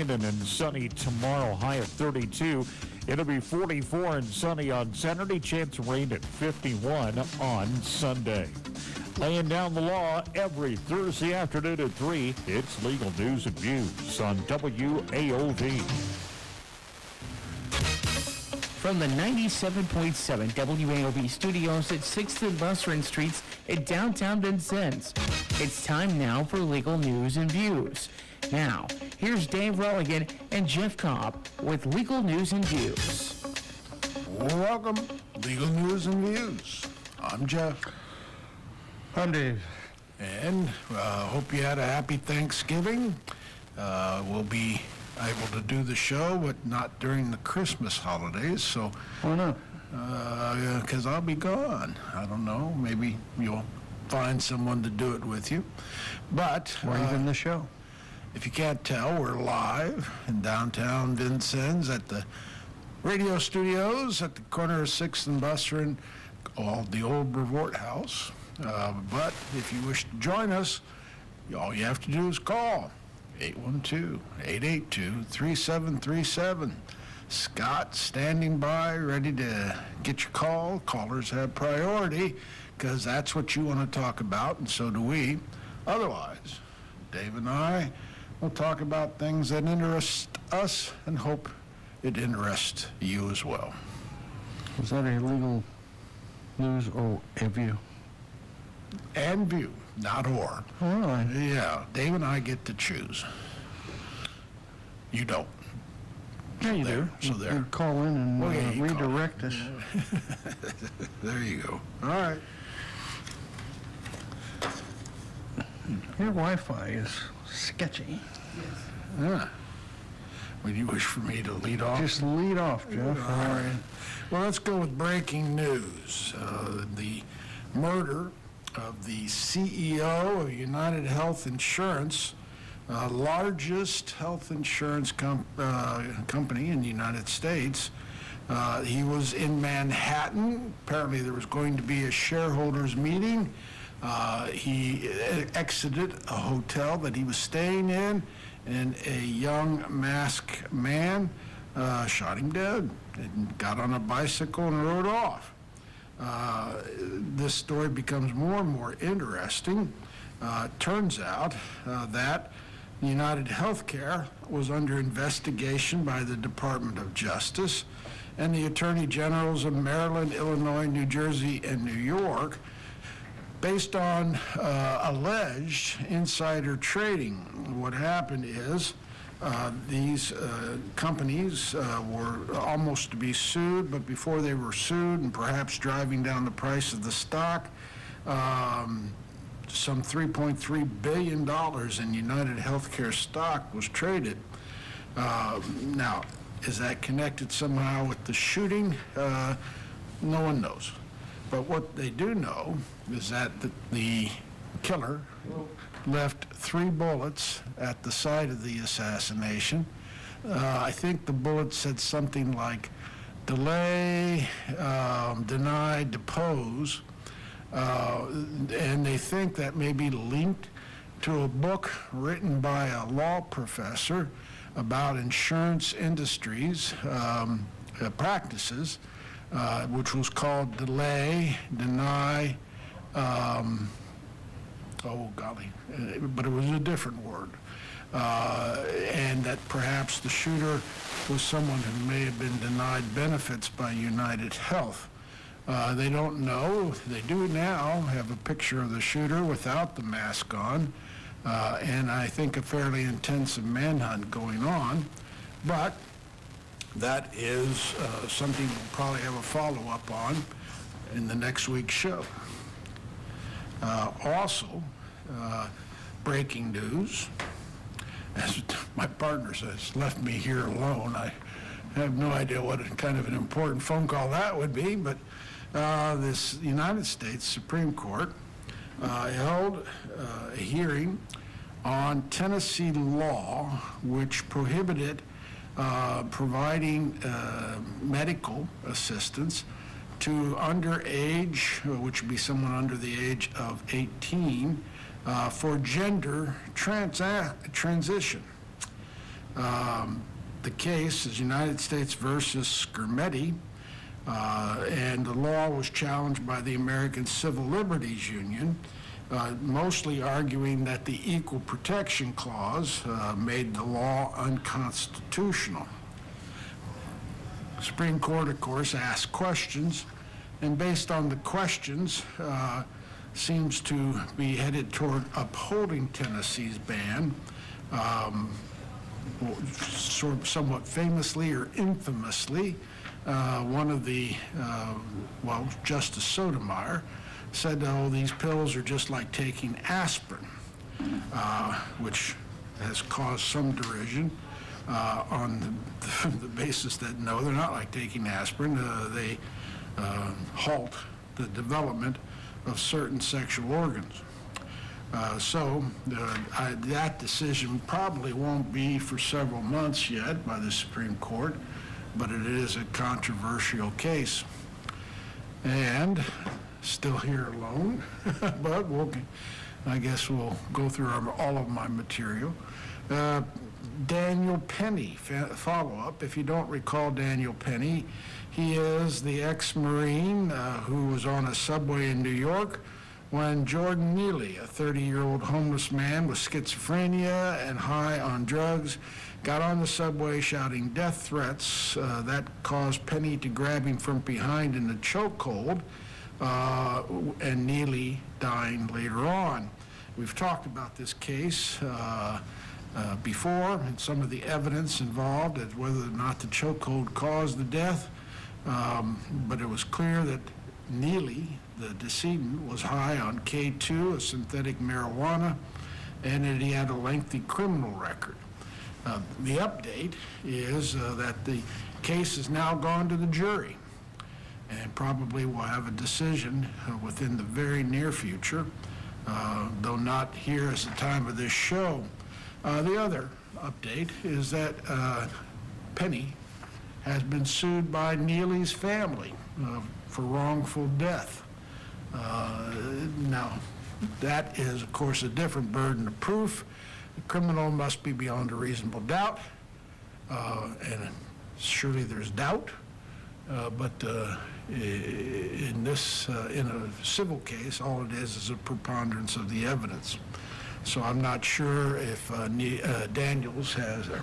rain and then sunny tomorrow, high of 32. It'll be 44 and sunny on Saturday, chance of rain at 51 on Sunday. Laying down the law every Thursday afternoon at 3, it's Legal News and Views on WAOV. From the 97.7 WAOV studios at 6th and Bussern Streets in downtown Vincennes, it's time now for Legal News and Views. Now, here's Dave Rolligan and Jeff Cobb with Legal News and Views. Welcome, Legal News and Views. I'm Jeff. I'm Dave. And hope you had a happy Thanksgiving. We'll be able to do the show, but not during the Christmas holidays. So, Why not? Because I'll be gone. I don't know. Maybe you'll find someone to do it with you. But Or even the show. if you can't tell, we're live in downtown Vincennes at the radio studios at the corner of 6th and Bussern, the old Brevoort House. But if you wish to join us, all you have to do is call 812-882-3737. Scott standing by, ready to get your call. Callers have priority because that's what you want to talk about, and so do we. Otherwise, Dave and I will talk about things that interest us and hope it interests you as well. Was that a legal news or a view? And view, not or. Oh, really? Yeah, Dave and I get to choose. You don't. Yeah, you There, do. so there. You call in and Well, yeah, you call. redirect us. There you go. All right. Your Wi-Fi is sketchy. Would you wish for me to lead off? Just lead off, Jeff. All right. Well, let's go with breaking news. The murder of the CEO of United Health Insurance, largest health insurance company in the United States. He was in Manhattan. Apparently there was going to be a shareholders meeting. He exited a hotel that he was staying in, and a young masked man shot him dead and got on a bicycle and rode off. This story becomes more and more interesting. Turns out that United Healthcare was under investigation by the Department of Justice and the Attorney Generals of Maryland, Illinois, New Jersey, and New York, based on alleged insider trading. What happened is these companies were almost to be sued, but before they were sued and perhaps driving down the price of the stock, some $3.3 billion in United Healthcare stock was traded. Now, is that connected somehow with the shooting? No one knows. But what they do know is that the killer left 3 bullets at the site of the assassination. I think the bullet said something like delay, deny, depose. And they think that may be linked to a book written by a law professor about insurance industries practices, which was called Delay, Deny, but it was a different word. And that perhaps the shooter was someone who may have been denied benefits by United Health. They don't know. They do now have a picture of the shooter without the mask on, and I think a fairly intensive manhunt going on. But that is something we'll probably have a follow-up on in the next week's show. Also, breaking news, as my partner says, left me here alone. I have no idea what kind of an important phone call that would be, but this United States Supreme Court held a hearing on Tennessee law which prohibited providing medical assistance to underage, which would be someone under the age of 18, for gender transition. The case is United States versus Skermeti, and the law was challenged by the American Civil Liberties Union, mostly arguing that the Equal Protection Clause made the law unconstitutional. Supreme Court, of course, asked questions, and based on the questions, seems to be headed toward upholding Tennessee's ban, somewhat famously or infamously. One of the, Justice Sotomayor said, oh, these pills are just like taking aspirin, which has caused some derision on the basis that, no, they're not like taking aspirin. They halt the development of certain sexual organs. That decision probably won't be for several months yet by the Supreme Court, but it is a controversial case. And still here alone, but I guess we'll go through all of my material. Daniel Penny, follow-up. If you don't recall Daniel Penny, he is the ex-Marine who was on a subway in New York when Jordan Neely, a 30-year-old homeless man with schizophrenia and high on drugs, got on the subway shouting death threats. That caused Penny to grab him from behind in the chokehold, and Neely dying later on. We've talked about this case before and some of the evidence involved as whether or not the chokehold caused the death, but it was clear that Neely, the decedent, was high on K2, a synthetic marijuana, and that he had a lengthy criminal record. The update is that the case has now gone to the jury, and probably will have a decision within the very near future, though not here as the time of this show. The other update is that Penny has been sued by Neely's family for wrongful death. Now, that is, of course, a different burden of proof. The criminal must be beyond a reasonable doubt, and surely there's doubt, but in a civil case, all it is a preponderance of the evidence. So I'm not sure if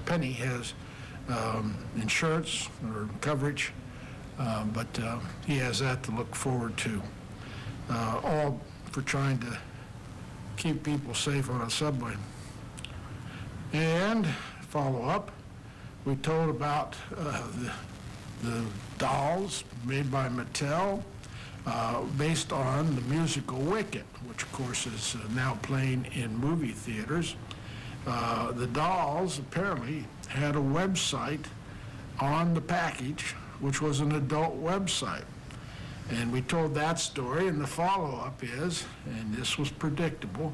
Penny has insurance or coverage, but he has that to look forward to. All for trying to keep people safe on a subway. And follow up, we told about the dolls made by Mattel, based on the musical Wicked, which of course is now playing in movie theaters. The dolls apparently had a website on the package, which was an adult website. And we told that story, and the follow-up is, and this was predictable,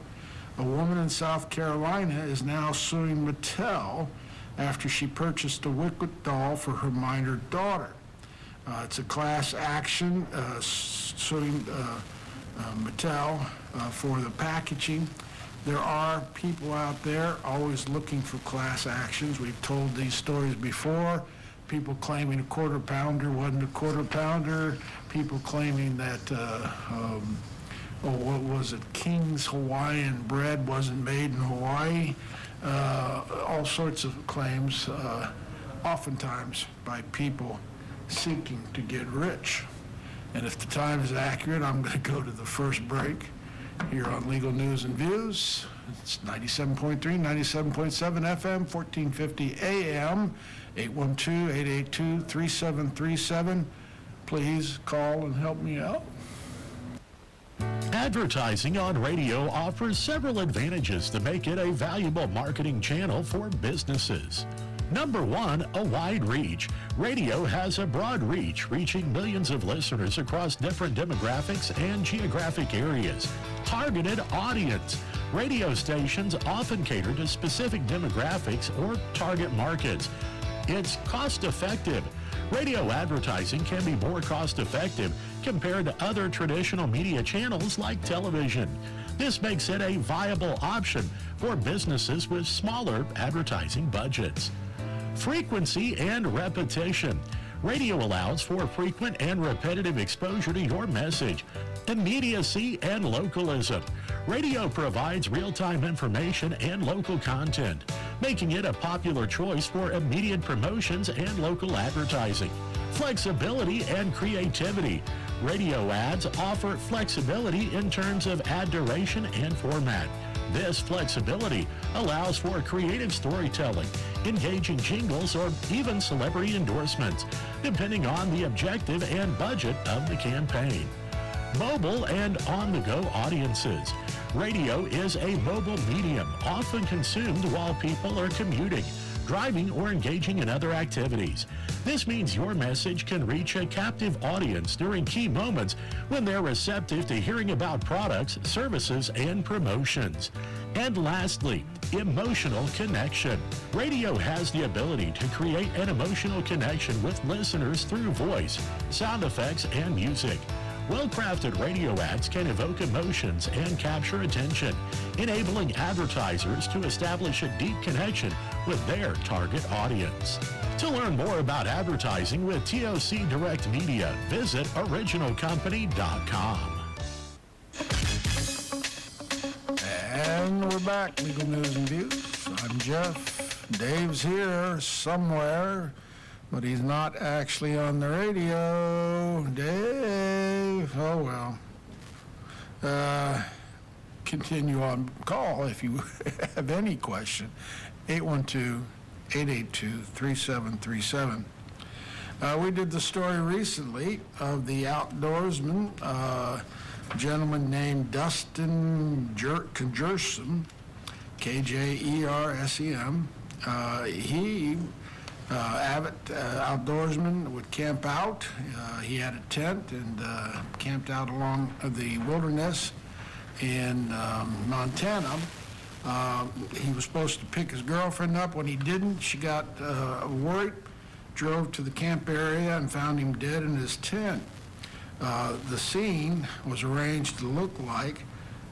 a woman in South Carolina is now suing Mattel after she purchased a Wicked doll for her minor daughter. It's a class action suing Mattel for the packaging. There are people out there always looking for class actions. We've told these stories before. People claiming a quarter pounder wasn't a quarter pounder. People claiming that, what was it, King's Hawaiian bread wasn't made in Hawaii. All sorts of claims, oftentimes by people seeking to get rich. And if the time is accurate, I'm going to go to the first break here on Legal News and Views. It's 97.3, 97.7 FM, 1450 AM, 812-882-3737. Please call and help me out. Advertising on radio offers several advantages to make it a valuable marketing channel for businesses. Number one, a wide reach. Radio has a broad reach, reaching millions of listeners across different demographics and geographic areas. Targeted audience. Radio stations often cater to specific demographics or target markets. It's cost-effective. Radio advertising can be more cost-effective compared to other traditional media channels like television. This makes it a viable option for businesses with smaller advertising budgets. Frequency and repetition. Radio allows for frequent and repetitive exposure to your message. Immediacy and localism. Radio provides real-time information and local content, making it a popular choice for immediate promotions and local advertising. Flexibility and creativity. Radio ads offer flexibility in terms of ad duration and format. This flexibility allows for creative storytelling, engaging jingles, or even celebrity endorsements, depending on the objective and budget of the campaign. Mobile and on-the-go audiences. Radio is a mobile medium, often consumed while people are commuting, driving, or engaging in other activities. This means your message can reach a captive audience during key moments when they're receptive to hearing about products, services, and promotions. And lastly, emotional connection. Radio has the ability to create an emotional connection with listeners through voice, sound effects, and music. Well-crafted radio ads can evoke emotions and capture attention, enabling advertisers to establish a deep connection with their target audience. To learn more about advertising with TOC Direct Media, visit originalcompany.com. And we're back, Legal News and Views. I'm Jeff. Dave's here somewhere, but he's not actually on the radio. Dave, oh well. Continue on call if you have any question. 812-882-3737. We did the story recently of the outdoorsman, a gentleman named Dustin Kjersem, Kjersem. He, avid outdoorsman, would camp out. He had a tent and camped out along the wilderness in Montana. He was supposed to pick his girlfriend up. When he didn't, she got worried, drove to the camp area and found him dead in his tent. The scene was arranged to look like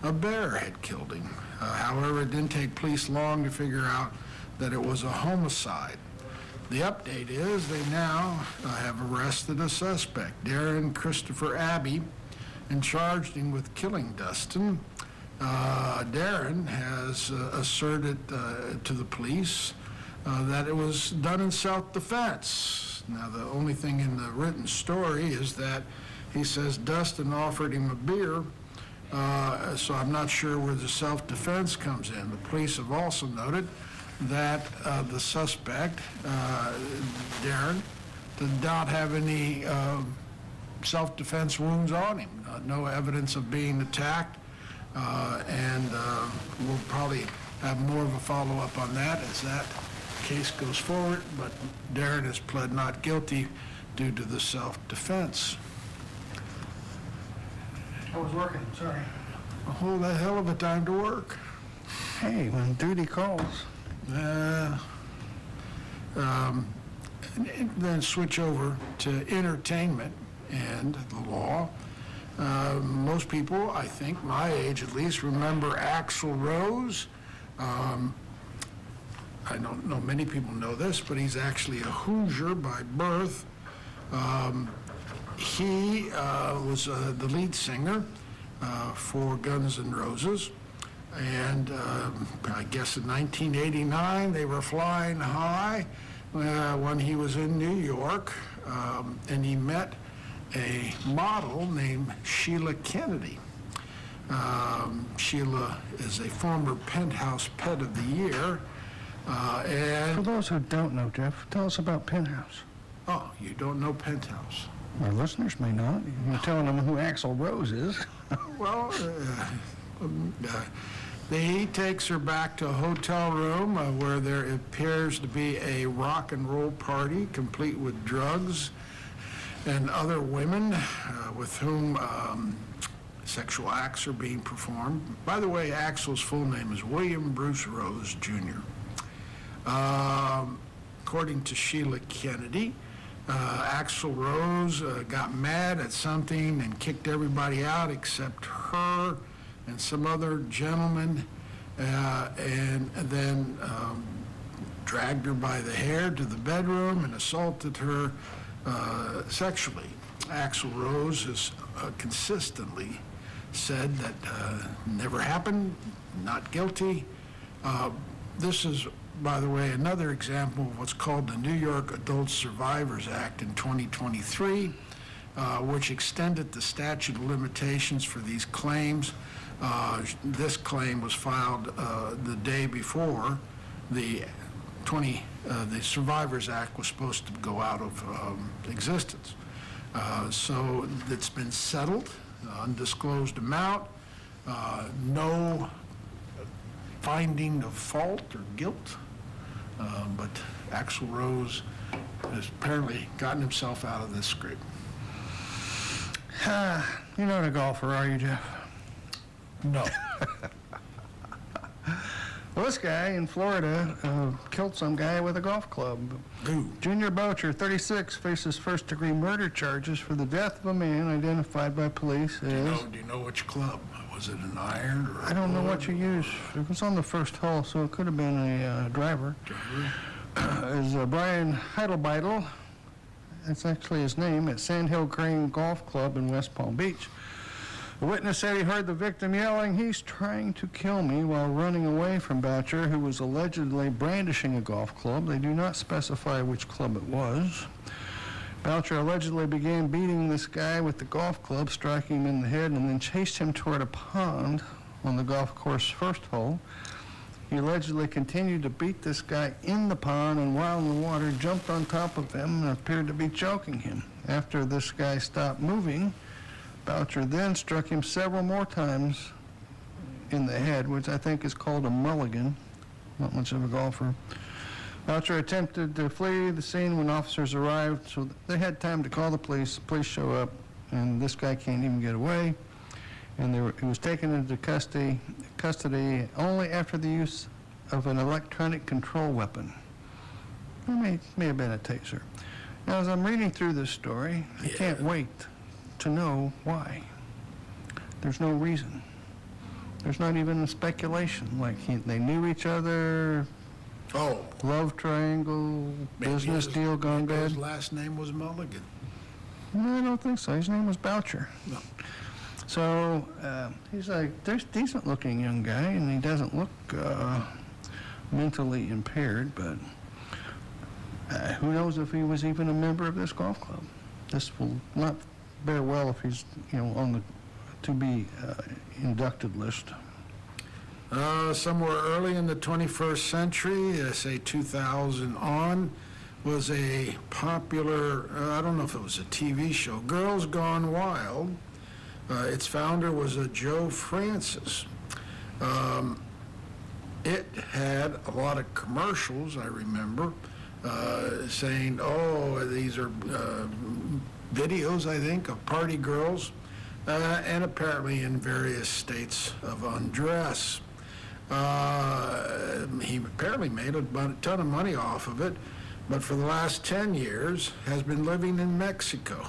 a bear had killed him. However, it didn't take police long to figure out that it was a homicide. The update is they now have arrested a suspect, Darren Christopher Abbey, and charged him with killing Dustin. Darren has asserted to the police that it was done in self-defense. Now, the only thing in the written story is that he says Dustin offered him a beer, so I'm not sure where the self-defense comes in. The police have also noted that the suspect, Darren, did not have any self-defense wounds on him, no evidence of being attacked, and we'll probably have more of a follow-up on that as that case goes forward, but Darren has pled not guilty due to the self-defense. I was working, sorry. A whole hell of a time to work. Hey, when duty calls. And then switch over to entertainment and the law. Most people, I think, my age at least, remember Axl Rose. I don't know many people know this, but he's actually a Hoosier by birth. He was the lead singer for Guns N' Roses. And I guess in 1989, they were flying high when he was in New York, and he met a model named Sheila Kennedy. Sheila is a former Penthouse Pet of the Year. For those who don't know, Jeff, tell us about Penthouse. Oh, you don't know Penthouse? Our listeners may not. You're telling them who Axl Rose is. Well, he takes her back to a hotel room where there appears to be a rock and roll party complete with drugs and other women with whom sexual acts are being performed. By the way, Axl's full name is William Bruce Rose, Jr. According to Sheila Kennedy, Axl Rose got mad at something and kicked everybody out except her and some other gentlemen, and then dragged her by the hair to the bedroom and assaulted her sexually. Axl Rose has consistently said that never happened, not guilty. This is, by the way, another example of what's called the New York Adult Survivors Act in 2023, which extended the statute of limitations for these claims. This claim was filed the day before the Survivors Act was supposed to go out of existence. So it's been settled, undisclosed amount, no finding of fault or guilt, but Axl Rose has apparently gotten himself out of this scrape. You're not a golfer, are you, Jeff? No. Well, this guy in Florida killed some guy with a golf club. Who? Junior Boucher, 36, faces first-degree murder charges for the death of a man identified by police as... Do you know which club? Was it an iron or a I don't know what wood? you use. It was on the first hole, so it could have been a driver. Is Brian Heidelbeidel. That's actually his name, at Sandhill Crane Golf Club in West Palm Beach. A witness said he heard the victim yelling, "He's trying to kill me," while running away from Boucher, who was allegedly brandishing a golf club. They do not specify which club it was. Boucher allegedly began beating this guy with the golf club, striking him in the head, and then chased him toward a pond on the golf course first hole. He allegedly continued to beat this guy in the pond, and while in the water, jumped on top of him and appeared to be choking him. After this guy stopped moving, Boucher then struck him several more times in the head, which I think is called a mulligan. Not much of a golfer. Boucher attempted to flee the scene when officers arrived, so they had time to call the police. The police show up, and this guy can't even get away. And he was taken into custody only after the use of an electronic control weapon. It may have been a taser. Now, as I'm reading through this story, I can't wait to know why. There's no reason. There's not even a speculation, like they knew each other, Oh, love triangle, maybe business his- deal gone maybe His bad. last name was Mulligan. No, I don't think so. His name was Boucher. No. So he's there's a decent-looking young guy, and he doesn't look mentally impaired, but who knows if he was even a member of this golf club. This will not bear well if he's, on the to-be inducted list. Somewhere early in the 21st century, say 2000 on, was a popular, I don't know if it was a TV show, Girls Gone Wild. Its founder was Joe Francis. It had a lot of commercials, I remember, saying, oh, these are videos, I think, of party girls, and apparently in various states of undress. He apparently made about a ton of money off of it, but for the last 10 years has been living in Mexico.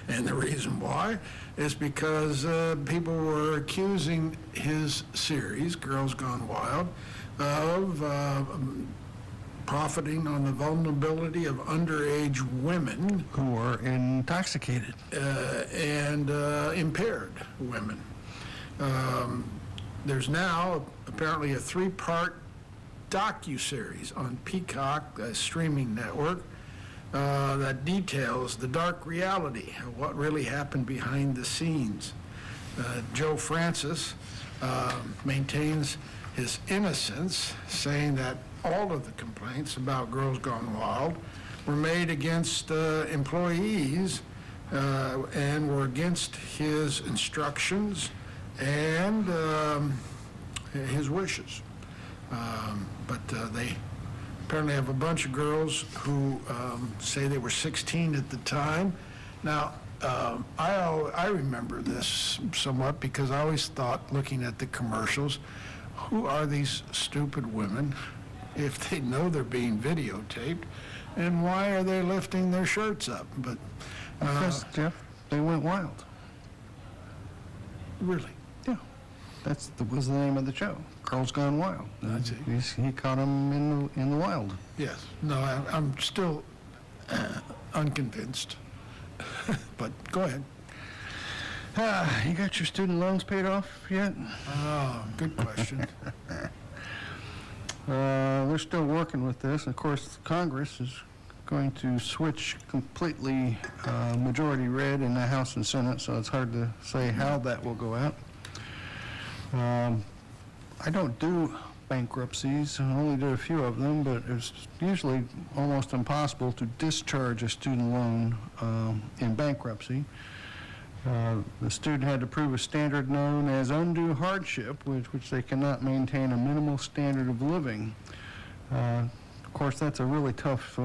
And the reason why is because people were accusing his series, Girls Gone Wild, of profiting on the vulnerability of underage women Who were intoxicated. and impaired women. There's now apparently a 3-part docuseries on Peacock, a streaming network, that details the dark reality of what really happened behind the scenes. Joe Francis maintains his innocence, saying that all of the complaints about Girls Gone Wild were made against employees and were against his instructions and his wishes. But they apparently have a bunch of girls who say they were 16 at the time. Now, I remember this somewhat because I always thought, looking at the commercials, who are these stupid women if they know they're being videotaped, and why are they lifting their shirts up? But Because, Jeff, they went wild. really, Yeah. was the name of the show, Girls Gone Wild. That's it. He caught them in the wild. Yes. No, I'm still unconvinced. But go ahead. You got your student loans paid off yet? Oh, good question. They're still working with this. Of course, Congress is going to switch completely majority red in the House and Senate, so it's hard to say how that will go out. I don't do bankruptcies. I only do a few of them, but it's usually almost impossible to discharge a student loan in bankruptcy. The student had to prove a standard known as undue hardship, which they cannot maintain a minimal standard of living. Of course, that's a really tough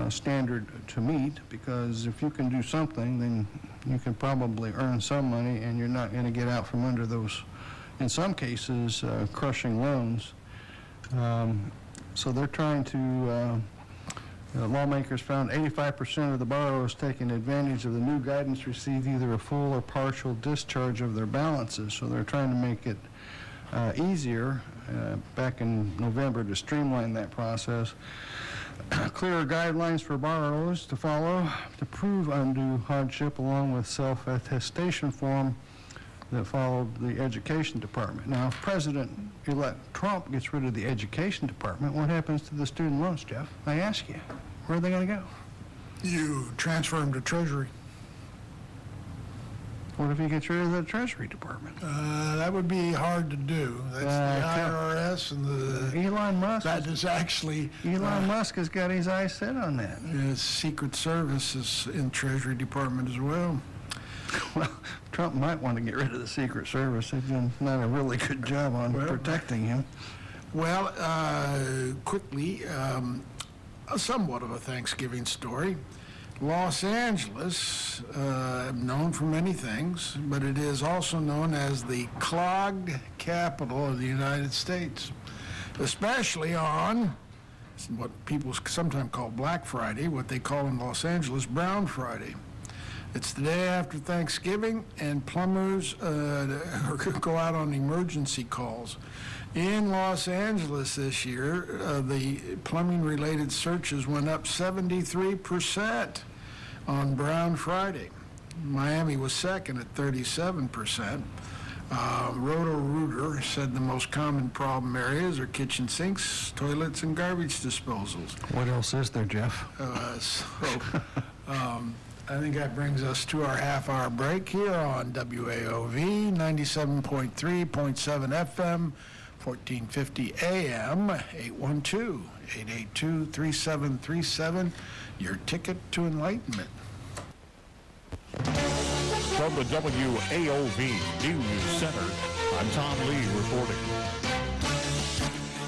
standard to meet, because if you can do something, then you can probably earn some money, and you're not going to get out from under those, in some cases, crushing loans. So they're trying to, lawmakers found 85% of the borrowers taking advantage of the new guidance received either a full or partial discharge of their balances. So they're trying to make it easier back in November to streamline that process. Clearer guidelines for borrowers to follow to prove undue hardship, along with self-attestation form that followed the Education Department. Now, if President-elect Trump gets rid of the Education Department, what happens to the student loans, Jeff? I ask you, where are they going to go? You transfer them to Treasury. What if he gets rid of the Treasury Department? That would be hard to do. That's the IRS and the... Elon Musk. That is actually... Elon Musk has got his eyes set on that. Secret Service is in Treasury Department as well. Well, Trump might want to get rid of the Secret Service. They've done not a really good job on protecting him. Well, quickly, somewhat of a Thanksgiving story. Los Angeles, known for many things, but it is also known as the clogged capital of the United States, especially on what people sometimes call Black Friday, what they call in Los Angeles Brown Friday. It's the day after Thanksgiving, and plumbers go out on emergency calls. In Los Angeles this year, the plumbing-related searches went up 73% on Brown Friday. Miami was second at 37%. Roto-Rooter said the most common problem areas are kitchen sinks, toilets, and garbage disposals. What else is there, Jeff? I think that brings us to our half-hour break here on WAOV 97.3.7 FM, 1450 AM, 812-882-3737. Your ticket to enlightenment. From the WAOV News Center, I'm Tom Lee reporting.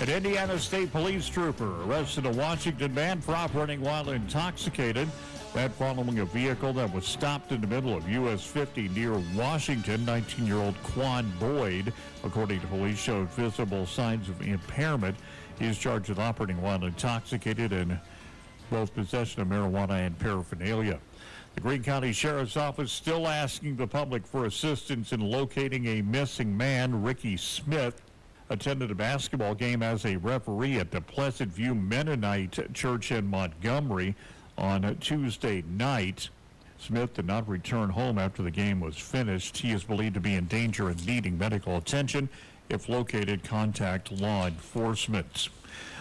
An Indiana State Police trooper arrested a Washington man for operating while intoxicated. That following a vehicle that was stopped in the middle of US 50 near Washington. 19-year-old Quan Boyd, according to police, showed visible signs of impairment. He is charged with operating while intoxicated and both possession of marijuana and paraphernalia. The Greene County Sheriff's Office still asking the public for assistance in locating a missing man. Ricky Smith attended a basketball game as a referee at the Pleasant View Mennonite Church in Montgomery on Tuesday night. Smith did not return home after the game was finished. He is believed to be in danger and needing medical attention. If located, contact law enforcement.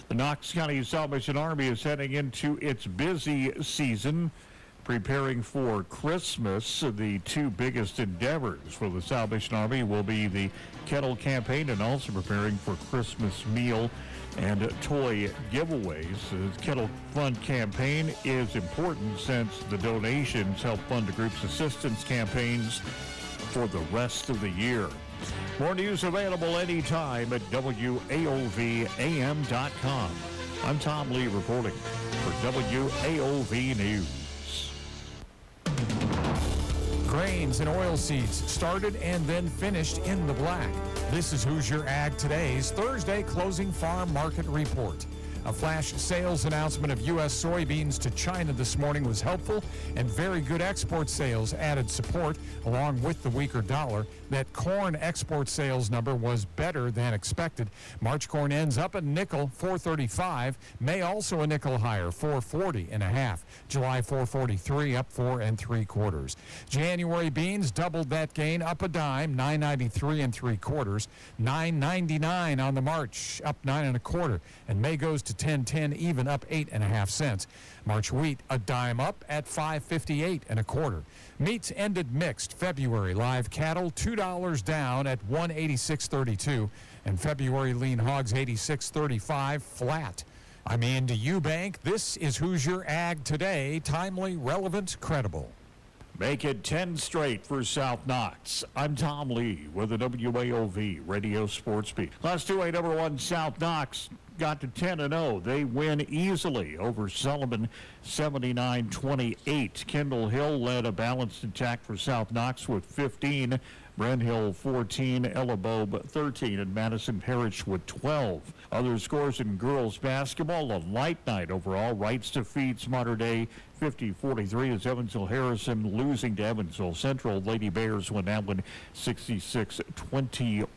The Knox County Salvation Army is heading into its busy season, preparing for Christmas. The two biggest endeavors for the Salvation Army will be the Kettle Campaign and also preparing for Christmas meal and toy giveaways. The Kettle Fund campaign is important since the donations help fund the group's assistance campaigns for the rest of the year. More news available anytime at WAOVAM.com. I'm Tom Lee reporting for WAOV News. Grains and oilseeds started and then finished in the black. This is Hoosier Ag Today's Thursday closing farm market report. A flash sales announcement of U.S. soybeans to China this morning was helpful, and very good export sales added support, along with the weaker dollar. That corn export sales number was better than expected. March corn ends up a nickel, 4.35. May also a nickel higher, 4.40.5. July 4.43, up 4 3/4. January beans doubled that gain, up a dime, 9.93 3/4. 9.99 on the March, up 9 1/4. And May goes to 10.10, even up 8.5 cents. March wheat a dime up at 5.58 1/4. Meats ended mixed. February live cattle $2 down at 186.32, and February lean hogs 86.35 flat. I'm Andy Eubank. This is Hoosier Ag Today. Timely, relevant, credible. Make it 10 straight for South Knox. I'm Tom Lee with the WAOV Radio Sports Beat. Class 2A number 1 South Knox got to 10-0. They win easily over Sullivan 79-28. Kendall Hill led a balanced attack for South Knox with 15. Brent Hill 14, Ella Bobe 13, and Madison Parrish with 12. Other scores in girls basketball, a light night overall. Wrights defeats Mater Dei 50-43 as Evansville Harrison losing to Evansville Central. Lady Bears win that one 66-26.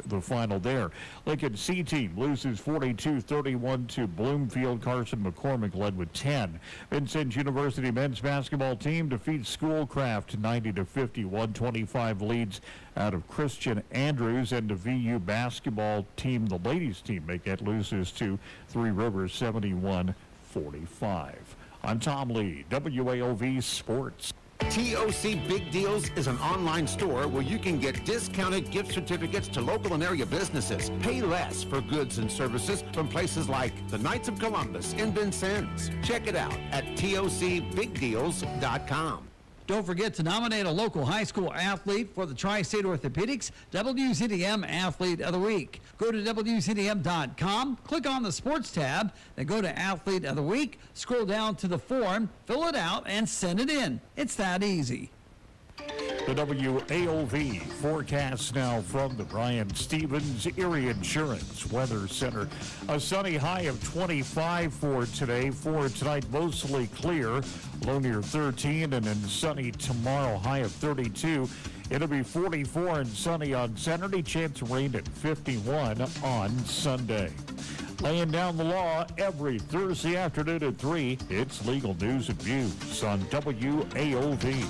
The final there. Lincoln C team loses 42-31 to Bloomfield. Carson McCormick led with 10. Vincennes University men's basketball team defeats Schoolcraft 90-50. 25 leads out of Christian Andrews, and the VU basketball team, the ladies team, loses to Three Rivers 71-45. I'm Tom Lee, WAOV Sports. TOC Big Deals is an online store where you can get discounted gift certificates to local and area businesses. Pay less for goods and services from places like the Knights of Columbus and Vincennes. Check it out at tocbigdeals.com. Don't forget to nominate a local high school athlete for the Tri-State Orthopedics WCDM Athlete of the Week. Go to WCDM.com, click on the Sports tab, then go to Athlete of the Week, scroll down to the form, fill it out, and send it in. It's that easy. The WAOV forecast now from the Brian Stevens Erie Insurance Weather Center. A sunny high of 25 for today. For tonight, mostly clear, low near 13, and then sunny tomorrow, high of 32. It'll be 44 and sunny on Saturday, chance of rain at 51 on Sunday. Laying down the law every Thursday afternoon at 3, it's Legal News and Views on WAOV.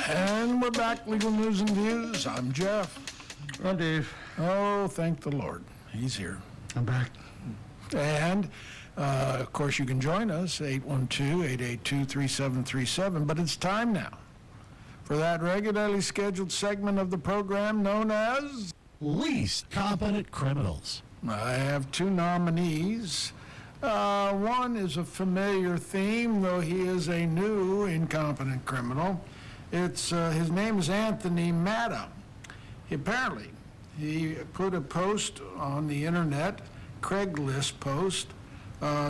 And we're back, Legal News and Views. I'm Jeff. I'm Dave. Oh, thank the Lord. He's here. I'm back. And, of course, you can join us, 812-882-3737. But it's time now for that regularly scheduled segment of the program known as... Least competent criminals. I have two nominees. One is a familiar theme, though he is a new incompetent criminal. His name is Anthony Matta. He put a post on the internet, Craigslist post,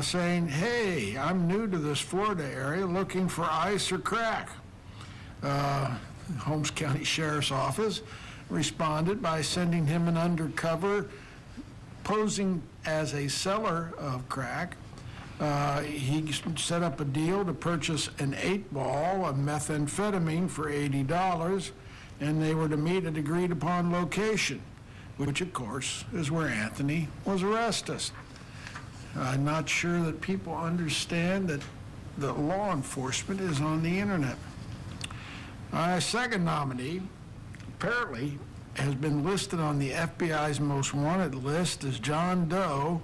saying, "Hey, I'm new to this Florida area looking for ice or crack." Holmes County Sheriff's Office responded by sending him an undercover posing as a seller of crack. He set up a deal to purchase an 8-ball of methamphetamine for $80, and they were to meet at agreed upon location, which of course is where Anthony was arrested. I'm not sure that people understand that the law enforcement is on the internet. Our second nominee apparently has been listed on the FBI's most wanted list as John Doe.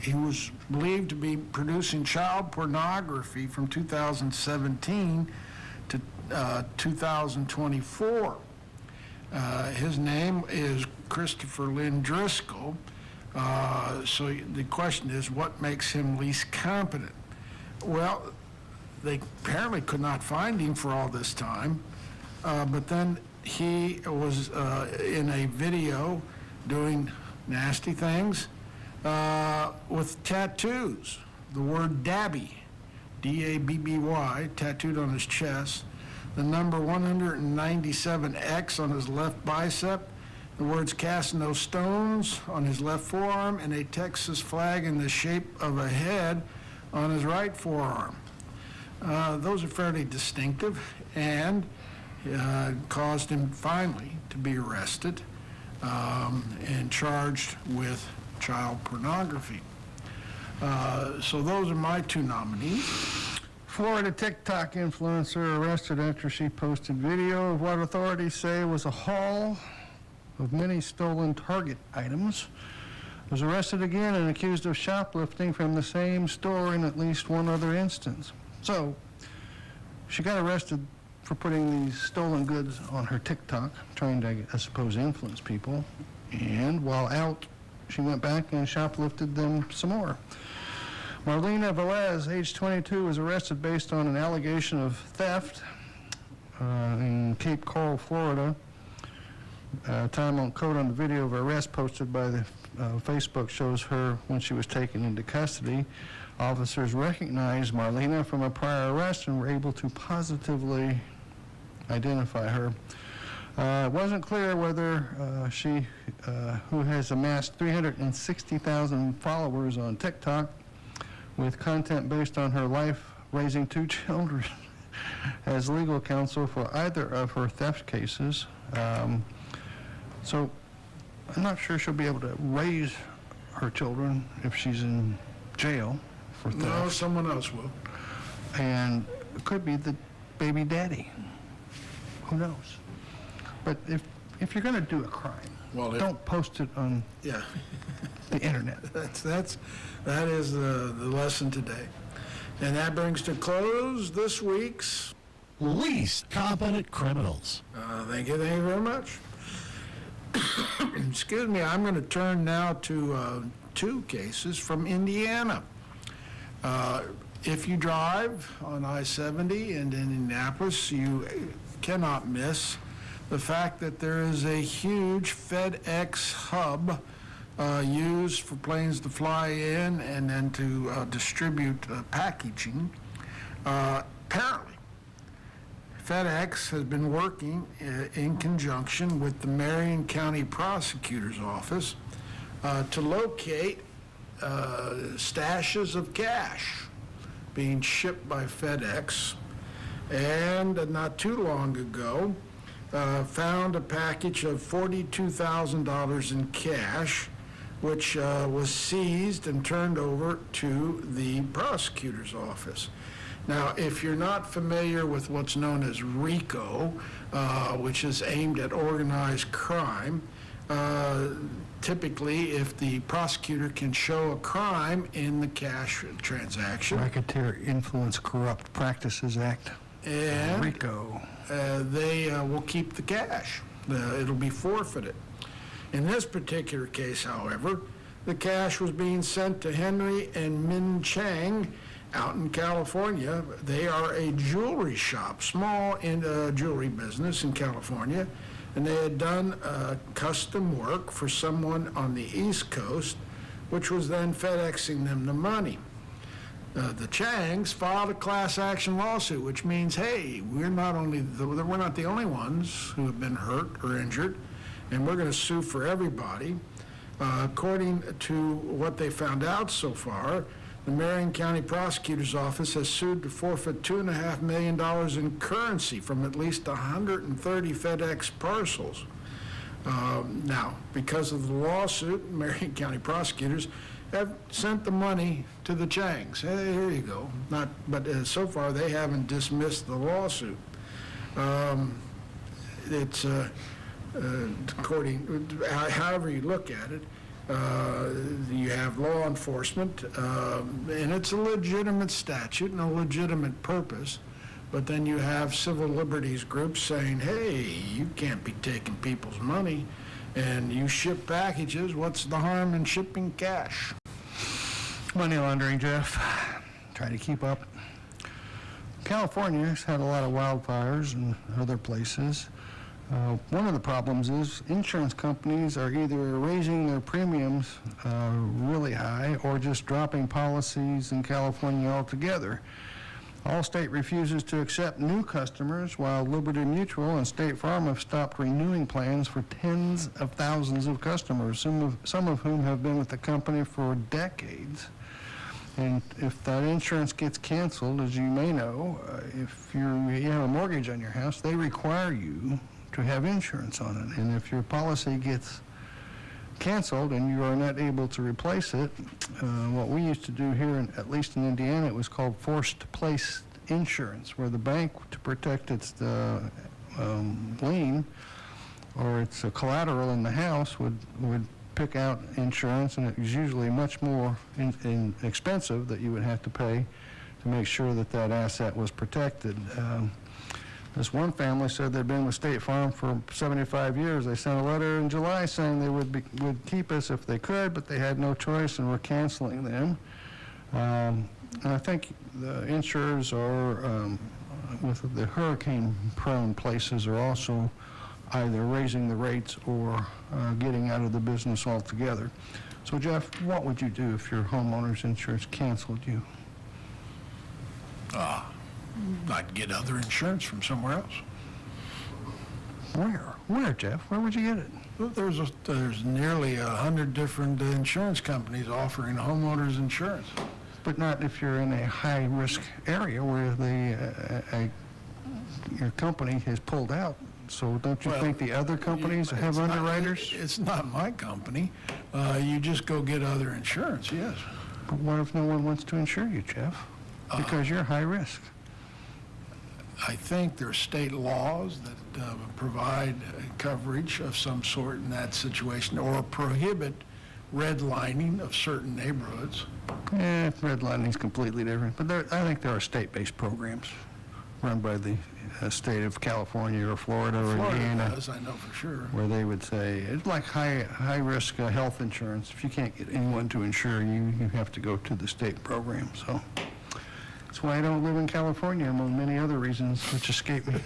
He was believed to be producing child pornography from 2017 to 2024. His name is Christopher Lynn Driscoll. So the question is, what makes him least competent? Well, they apparently could not find him for all this time, but then he was in a video doing nasty things with tattoos. The word Dabby, D-A-B-B-Y, tattooed on his chest. The number 197X on his left bicep. the words "Cast No Stones" on his left forearm and a Texas flag in the shape of a head on his right forearm. Those are fairly distinctive and caused him finally to be arrested and charged with child pornography. So those are my two nominees. Florida TikTok influencer arrested after she posted video of what authorities say was a haul of many stolen Target items. Was arrested again and accused of shoplifting from the same store in at least one other instance. So, she got arrested for putting these stolen goods on her TikTok, trying to, I suppose, influence people. And while out, she went back and shoplifted them some more. Marlena Velez, age 22, was arrested based on an allegation of theft in Cape Coral, Florida. Time on code on the video of her arrest posted by the Facebook shows her when she was taken into custody. Officers recognized Marlena from a prior arrest and were able to positively identify her. It wasn't clear whether she, who has amassed 360,000 followers on TikTok with content based on her life raising 2 children, has legal counsel for either of her theft cases. So I'm not sure she'll be able to raise her children if she's in jail for theft. No, someone else will. And it could be the baby daddy. Who knows? But if you're going to do a crime, Well, don't post it on Yeah, the internet. that is the lesson today. And that brings to close this week's. Least competent criminals. Thank you very much. Excuse me, I'm going to turn now to 2 cases from Indiana. If you drive on I-70 in Indianapolis, you cannot miss the fact that there is a huge FedEx hub used for planes to fly in and then to distribute packaging. Apparently, FedEx has been working in conjunction with the Marion County Prosecutor's Office to locate stashes of cash being shipped by FedEx, and not too long ago found a package of $42,000 in cash, which was seized and turned over to the prosecutor's office. Now, if you're not familiar with what's known as RICO, which is aimed at organized crime, typically if the prosecutor can show a crime in the cash transaction, Racketeer Influence Corrupt Practices Act, and RICO. they will keep the cash. It'll be forfeited. In this particular case, however, the cash was being sent to Henry and Min Chang out in California. They are a jewelry shop, small jewelry business in California, and they had done custom work for someone on the East Coast, which was then FedExing them the money. The Changs filed a class action lawsuit, which means, hey, we're not the only ones who have been hurt or injured, and we're going to sue for everybody. According to what they found out so far, the Marion County Prosecutor's Office has sued to forfeit $2.5 million in currency from at least 130 FedEx parcels. Now, because of the lawsuit, Marion County prosecutors have sent the money to the Changs. Hey, here you go. But so far, they haven't dismissed the lawsuit. It's however you look at it, you have law enforcement, and it's a legitimate statute and a legitimate purpose, but then you have civil liberties groups saying, hey, you can't be taking people's money, and you ship packages. What's the harm in shipping cash? Money laundering, Jeff. Try to keep up. California's had a lot of wildfires and other places. One of the problems is insurance companies are either raising their premiums really high or just dropping policies in California altogether. Allstate refuses to accept new customers, while Liberty Mutual and State Farm have stopped renewing plans for tens of thousands of customers, some of whom have been with the company for decades. And if that insurance gets canceled, as you may know, if you have a mortgage on your house, they require you to have insurance on it. And if your policy gets canceled and you are not able to replace it, what we used to do here, at least in Indiana, it was called forced place insurance, where the bank, to protect its lien or its collateral in the house, would pick out insurance, and it was usually much more expensive that you would have to pay to make sure that that asset was protected. This one family said they'd been with State Farm for 75 years. They sent a letter in July saying they would keep us if they could, but they had no choice and were canceling them. And I think the insurers are, with the hurricane-prone places, are also either raising the rates or getting out of the business altogether. So, Jeff, what would you do if your homeowner's insurance canceled you? I'd get other insurance from somewhere else. Where, Jeff? Where would you get it? Well, there's nearly 100 different insurance companies offering homeowners insurance. But not if you're in a high-risk area where your company has pulled out. So don't you think the other companies have underwriters? It's not my company. You just go get other insurance, yes. But what if no one wants to insure you, Jeff? Because you're high risk. I think there are state laws that provide coverage of some sort in that situation, or prohibit redlining of certain neighborhoods. Redlining is completely different. But I think there are state-based programs run by the state of California or Florida or Indiana. Florida does, I know for sure. Where they would say, it's like high-risk health insurance. If you can't get anyone to insure you, you have to go to the state program. So that's why I don't live in California, among many other reasons which escape me.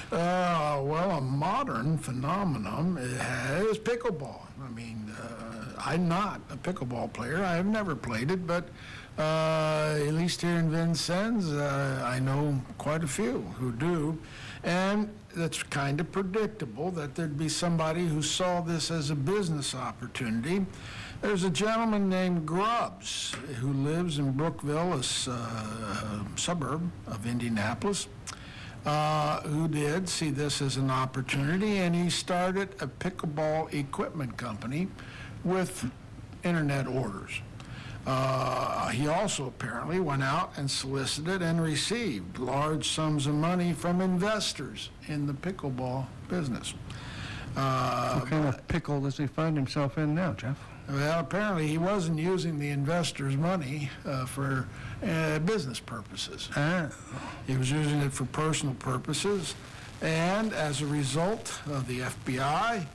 Well, a modern phenomenon is pickleball. I mean, I'm not a pickleball player. I have never played it, but at least here in Vincennes, I know quite a few who do. And it's kind of predictable that there'd be somebody who saw this as a business opportunity. There's a gentleman named Grubbs who lives in Brookville, a suburb of Indianapolis, who did see this as an opportunity, and he started a pickleball equipment company with internet orders. He also apparently went out and solicited and received large sums of money from investors in the pickleball business. What kind of pickle does he find himself in now, Jeff? Well, apparently he wasn't using the investors' money for business purposes. He was using it for personal purposes, and as a result of the FBI,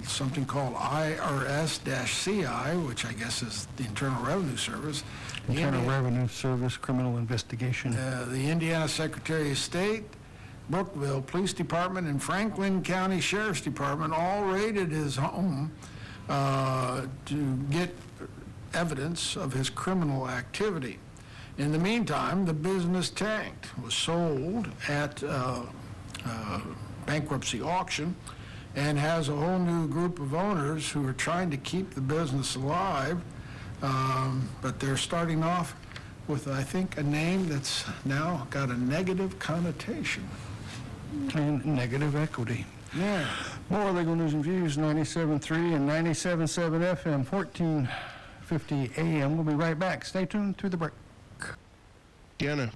something called IRS-CI, which I guess is the Internal Revenue Service. Internal Revenue Service Criminal Investigation. The Indiana Secretary of State, Brookville Police Department, and Franklin County Sheriff's Department all raided his home to get evidence of his criminal activity. In the meantime, the business tanked, was sold at bankruptcy auction, and has a whole new group of owners who are trying to keep the business alive, but they're starting off with, I think, a name that's now got a negative connotation. And negative equity. Yeah. More legal news and views, 97.3 and 97.7 FM, 1450 AM. We'll be right back. Stay tuned through the break. Diana.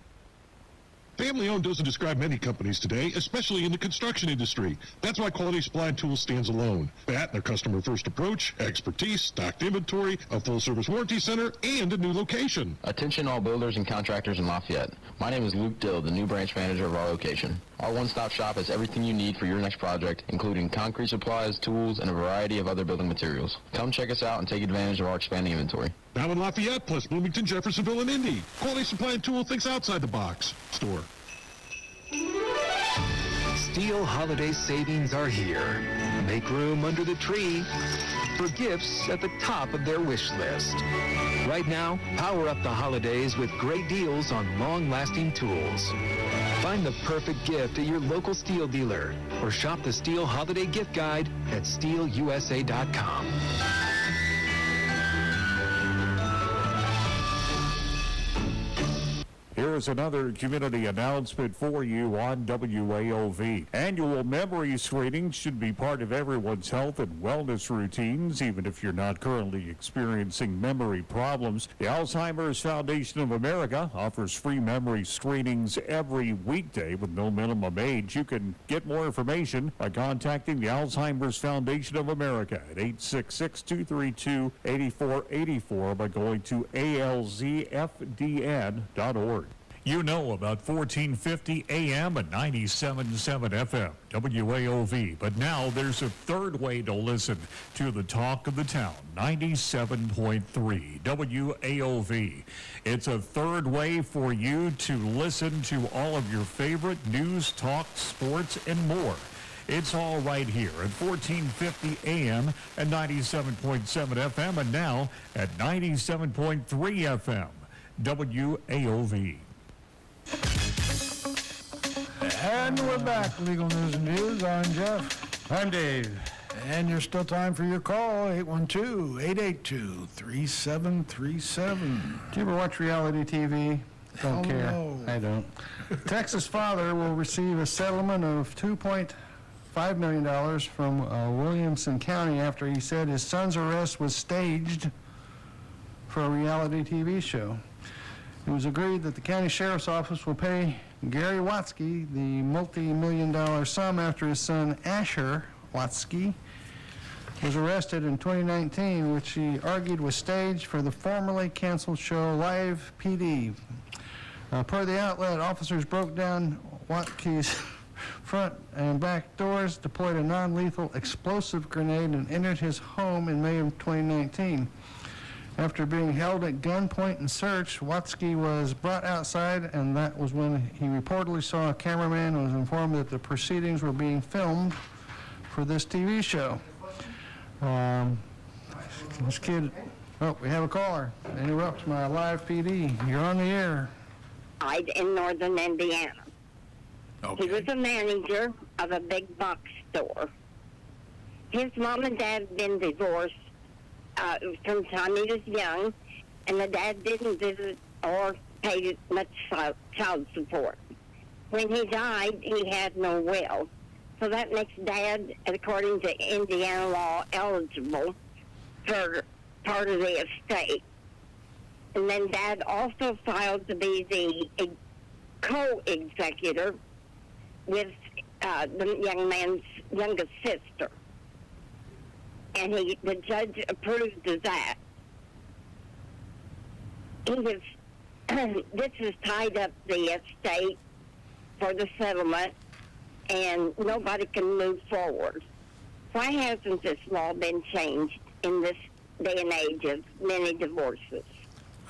Family-owned doesn't describe many companies today, especially in the construction industry. That's why Quality Supply and Tools stands alone. That, their customer-first approach, expertise, stocked inventory, a full-service warranty center, and a new location. Attention all builders and contractors in Lafayette. My name is Luke Dill, the new branch manager of our location. Our one-stop shop has everything you need for your next project, including concrete supplies, tools, and a variety of other building materials. Come check us out and take advantage of our expanding inventory. Now in Lafayette, plus Bloomington, Jeffersonville, and Indy. Quality Supply and Tool thinks outside the box. Store. Steel holiday savings are here. Make room under the tree for gifts at the top of their wish list. Right now, power up the holidays with great deals on long-lasting tools. Find the perfect gift at your local Steel dealer or shop the Steel Holiday Gift Guide at steelusa.com. Here's another community announcement for you on WAOV. Annual memory screenings should be part of everyone's health and wellness routines, even if you're not currently experiencing memory problems. The Alzheimer's Foundation of America offers free memory screenings every weekday with no minimum age. You can get more information by contacting the Alzheimer's Foundation of America at 866-232-8484 by going to alzfdn.org. You know about 1450 AM and 97.7 FM, WAOV. But now there's a third way to listen to the talk of the town, 97.3 WAOV. It's a third way for you to listen to all of your favorite news, talk, sports, and more. It's all right here at 1450 AM and 97.7 FM, and now at 97.3 FM, WAOV. And we're back. Legal News and Views. I'm Jeff. I'm Dave. And there's still time for your call, 812-882-3737. Do you ever watch reality TV? Don't care. No. I don't. Texas father will receive a settlement of $2.5 million from Williamson County after he said his son's arrest was staged for a reality TV show. It was agreed that the county sheriff's office will pay Gary Watzke the multi-million-dollar sum after his son Asher Watzke was arrested in 2019, which he argued was staged for the formerly canceled show Live PD. Per the outlet, officers broke down Watzke's front and back doors, deployed a non-lethal explosive grenade, and entered his home in May of 2019. After being held at gunpoint and searched, Watzke was brought outside, and that was when he reportedly saw a cameraman and was informed that the proceedings were being filmed for this TV show. This kid, oh, we have a caller. Interrupts my live PD. You're on the air. Died in northern Indiana. Okay. He was a manager of a big box store. His mom and dad had been divorced from the time he was young, and the dad didn't visit or pay much child support. When he died, he had no will. So that makes Dad, according to Indiana law, eligible for part of the estate. And then Dad also filed to be the co-executor with the young man's youngest sister. And the judge approved of that. This has tied up the estate for the settlement, and nobody can move forward. Why hasn't this law been changed in this day and age of many divorces?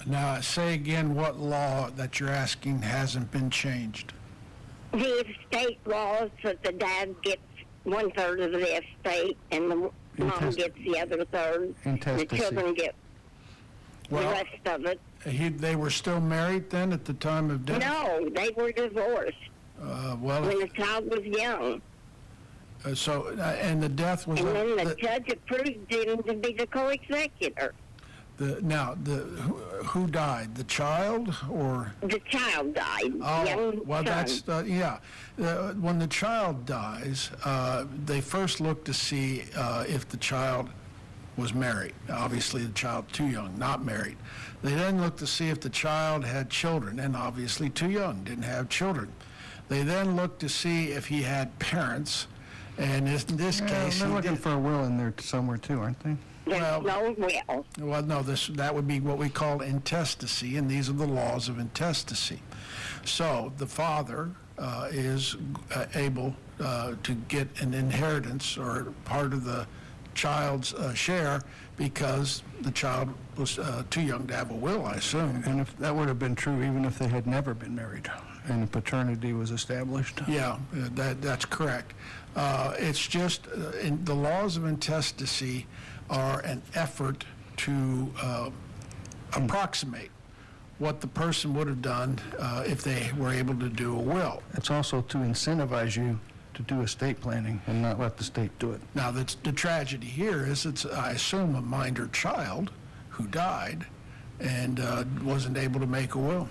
Now, say again what law that you're asking hasn't been changed. The estate laws that the dad gets 1/3 of the estate and the mom gets the other third. The children get the rest of it. They were still married then at the time of death? No, they were divorced when the child was young. And the death was... And then the judge approved him to be the co-executor. Who died? The child or? The child died. Oh, young well, son. that's, when the child dies, they first look to see if the child was married. Obviously, the child too young, not married. They then look to see if the child had children, and obviously too young, didn't have children. They then look to see if he had parents, and in this case... They're looking for a will in there somewhere too, aren't they? There's no will. Well, no, that would be what we call intestacy, and these are the laws of intestacy. So the father is able to get an inheritance or part of the child's share because the child was too young to have a will, I assume. And if that would have been true even if they had never been married and the paternity was established? Yeah, that's correct. It's just the laws of intestacy are an effort to approximate what the person would have done if they were able to do a will. It's also to incentivize you to do estate planning and not let the state do it. Now, the tragedy here is it's, I assume, a minor child who died and wasn't able to make a will.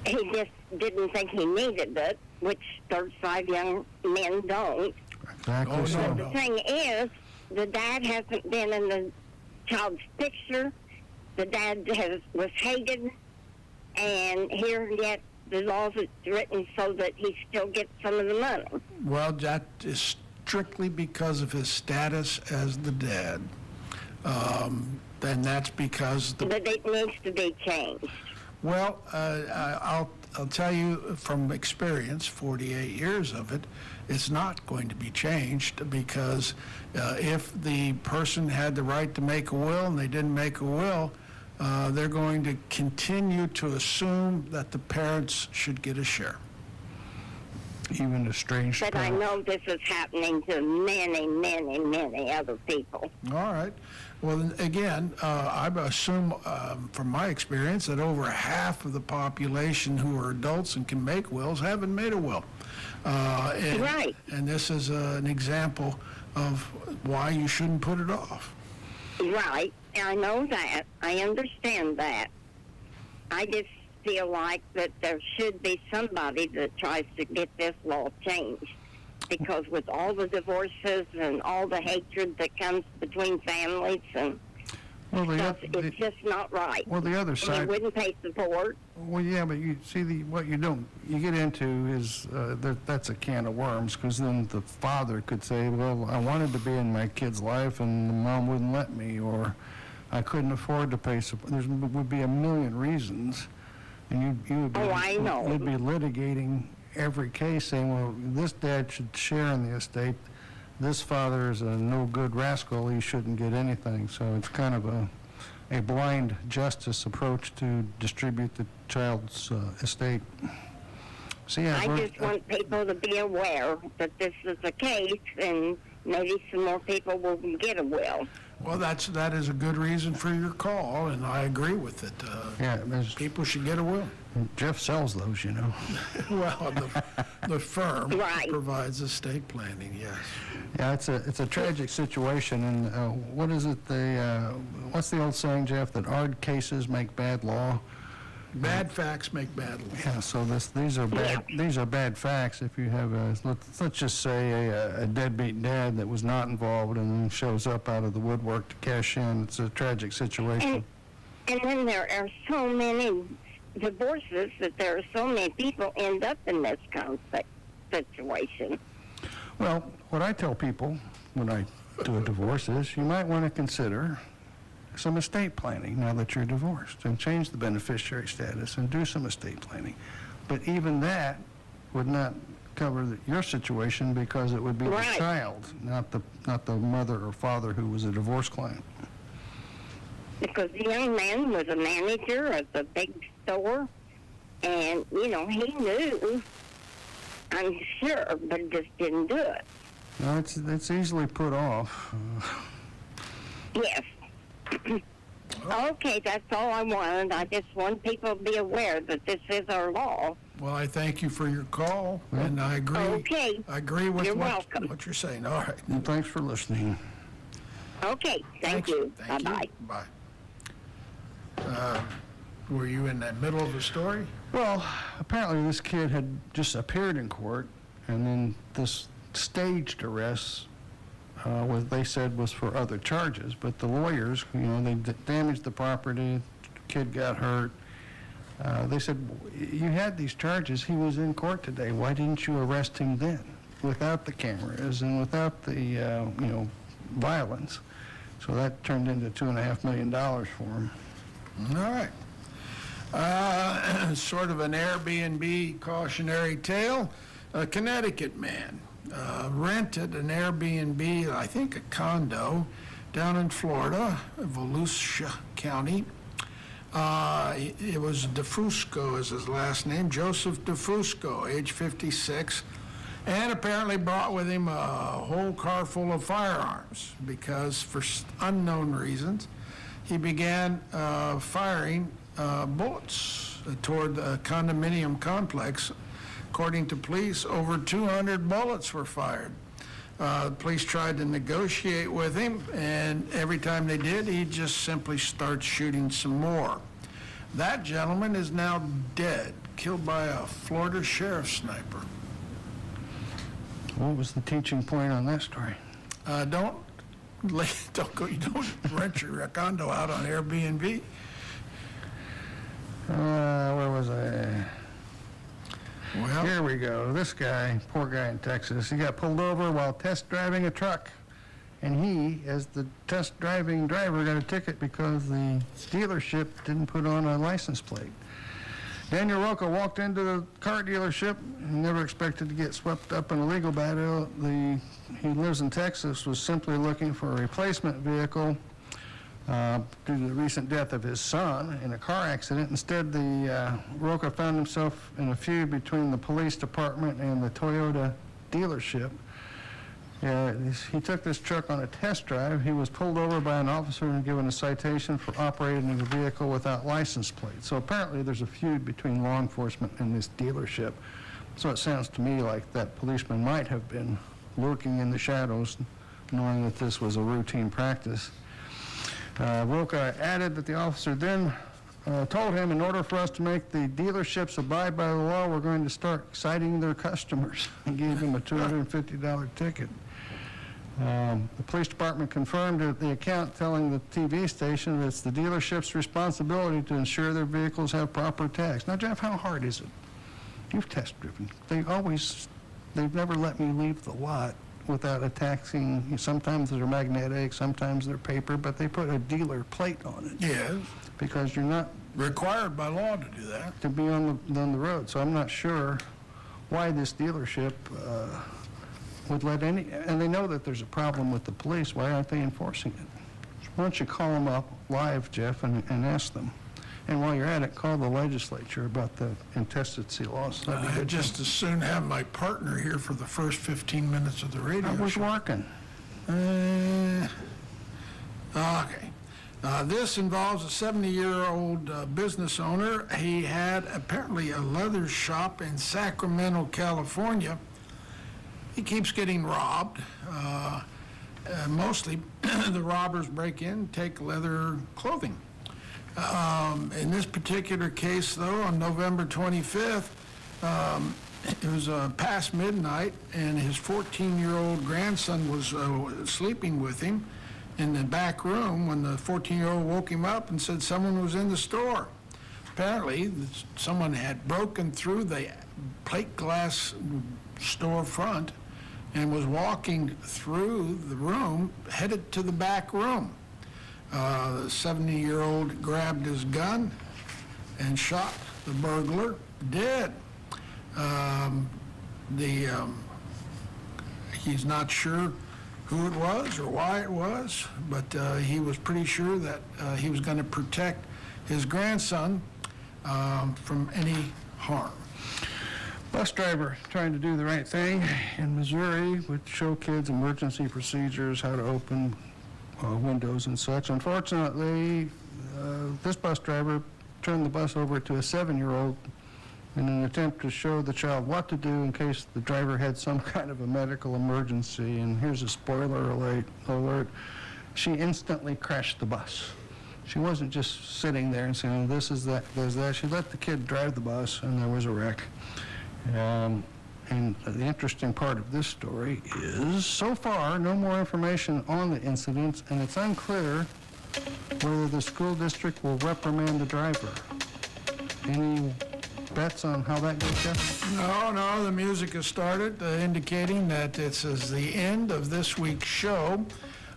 He just didn't think he needed it, which 35 young men don't. Exactly Oh, so. no. The thing is, the dad hasn't been in the child's picture. The dad was hated, and here yet the laws is written so that he still gets some of the money. Well, that is strictly because of his status as the dad. Then that's because the But it needs to be changed. Well, I'll tell you from experience, 48 years of it, it's not going to be changed because if the person had the right to make a will and they didn't make a will, they're going to continue to assume that the parents should get a share. Even estranged But I parents. know this is happening to many, many, many other people. All right. Well, then, again, I assume from my experience that over half of the population who are adults and can make wills haven't made a will. Right. And this is an example of why you shouldn't put it off. Right. I know that. I understand that. I just feel like that there should be somebody that tries to get this law changed. Because with all the divorces and all the hatred that comes between families and Well, stuff, it's just not right. well, the other And side. they wouldn't pay support. Well, yeah, but you see, what you get into is that's a can of worms, because then the father could say, well, I wanted to be in my kid's life and the mom wouldn't let me, or I couldn't afford to pay support. There would be a million reasons, and you would be, Oh, I know. you'd be litigating every case saying, well, this dad should share in the estate. This father is a no-good rascal. He shouldn't get anything. So it's kind of a blind justice approach to distribute the child's estate. So yeah, I just want people to be aware that this is the case, and maybe some more people will get a will. Well, that is a good reason for your call, and I agree with it. yeah, People should get a will. Jeff sells those, you know. Well, the firm Right. provides estate planning, yes. Yeah, it's a tragic situation, and what is it? What's the old saying, Jeff? That hard cases make bad law. Bad facts make bad law. Yeah, so these are bad facts. If you have let's just say a deadbeat dad that was not involved and then shows up out of the woodwork to cash in, it's a tragic situation. And then there are so many divorces that there are so many people end up in this kind of situation. Well, what I tell people when I do a divorce is you might want to consider some estate planning now that you're divorced, and change the beneficiary status and do some estate planning. But even that would not cover your situation, because it would be Right. the child, not the mother or father who was a divorce client. Because the young man was a manager of a big store, and, he knew, I'm sure, but he just didn't do it. No, it's easily put off. Yes. Okay, that's all I wanted. I just want people to be aware that this is our law. Well, I thank you for your call, and I agree. Okay. I agree with You're welcome. what you're saying. All right. And thanks for listening. Okay, thank Thanks. you. Thank you. Bye-bye. Bye. Were you in the middle of the story? Well, apparently this kid had just appeared in court, and then this staged arrest, they said was for other charges. But the lawyers, they damaged the property, the kid got hurt. They said, you had these charges, he was in court today, why didn't you arrest him then? Without the cameras and without the, violence. So that turned into $2.5 million for him. All right. Sort of an Airbnb cautionary tale. A Connecticut man rented an Airbnb, I think a condo, down in Florida, Volusia County. It was DeFusco is his last name, Joseph DeFusco, age 56, and apparently brought with him a whole car full of firearms because for unknown reasons, he began firing bullets toward the condominium complex. According to police, over 200 bullets were fired. Police tried to negotiate with him, and every time they did, he just simply starts shooting some more. That gentleman is now dead, killed by a Florida sheriff sniper. What was the teaching point on that story? Don't rent your condo out on Airbnb. Where was I? Well, Here we go. This guy, poor guy in Texas, he got pulled over while test driving a truck. And he, as the test driving driver, got a ticket because the dealership didn't put on a license plate. Daniel Roca walked into the car dealership and never expected to get swept up in a legal battle. He lives in Texas, was simply looking for a replacement vehicle due to the recent death of his son in a car accident. Instead, Roca found himself in a feud between the police department and the Toyota dealership. He took this truck on a test drive. He was pulled over by an officer and given a citation for operating the vehicle without license plate. So apparently there's a feud between law enforcement and this dealership. So it sounds to me like that policeman might have been lurking in the shadows, knowing that this was a routine practice. Roca added that the officer then told him, in order for us to make the dealerships abide by the law, we're going to start citing their customers, and gave him a $250 ticket. The police department confirmed the account, telling the TV station that it's the dealership's responsibility to ensure their vehicles have proper tags. Now, Jeff, how hard is it? You've test driven. They've never let me leave the lot without a taxing. Sometimes they're magnetic, sometimes they're paper, but they put a dealer plate on it. yes, Because you're not required by law to do that. to be on the road. So I'm not sure why this dealership would let and they know that there's a problem with the police. Why aren't they enforcing it? Why don't you call them up live, Jeff, and ask them? And while you're at it, call the legislature about the intestacy laws. That'd be I'd good. just as soon have my partner here for the first 15 minutes of the radio I was show. working. Okay. This involves a 70-year-old business owner. He had apparently a leather shop in Sacramento, California. He keeps getting robbed. Mostly the robbers break in, take leather clothing. In this particular case, though, on November 25th, it was past midnight, and his 14-year-old grandson was sleeping with him in the back room when the 14-year-old woke him up and said someone was in the store. Apparently, someone had broken through the plate glass store front and was walking through the room, headed to the back room. The 70-year-old grabbed his gun and shot the burglar dead. He's not sure who it was or why it was, but he was pretty sure that he was going to protect his grandson from any harm. Bus driver trying to do the right thing in Missouri would show kids emergency procedures, how to open windows and such. Unfortunately, this bus driver turned the bus over to a 7-year-old in an attempt to show the child what to do in case the driver had some kind of a medical emergency. And here's a spoiler alert. She instantly crashed the bus. She wasn't just sitting there and saying, this is that, there's that. She let the kid drive the bus, and there was a wreck. And the interesting part of this story is, so far, no more information on the incident, and it's unclear whether the school district will reprimand the driver. Any bets on how that goes, Jeff? No, the music has started, indicating that this is the end of this week's show.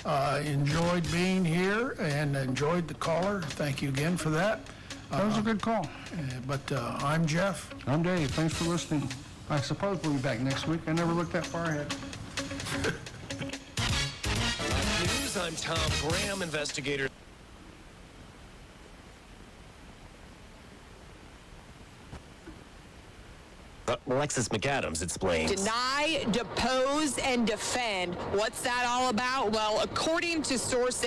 Enjoyed being here and enjoyed the caller. Thank you again for that. That was a good call. But I'm Jeff. I'm Dave. Thanks for listening. I suppose we'll be back next week. I never looked that far ahead. News, I'm Tom Graham, investigator. Alexis McAdams explains. Deny, depose, and defend. What's that all about? Well, according to sources,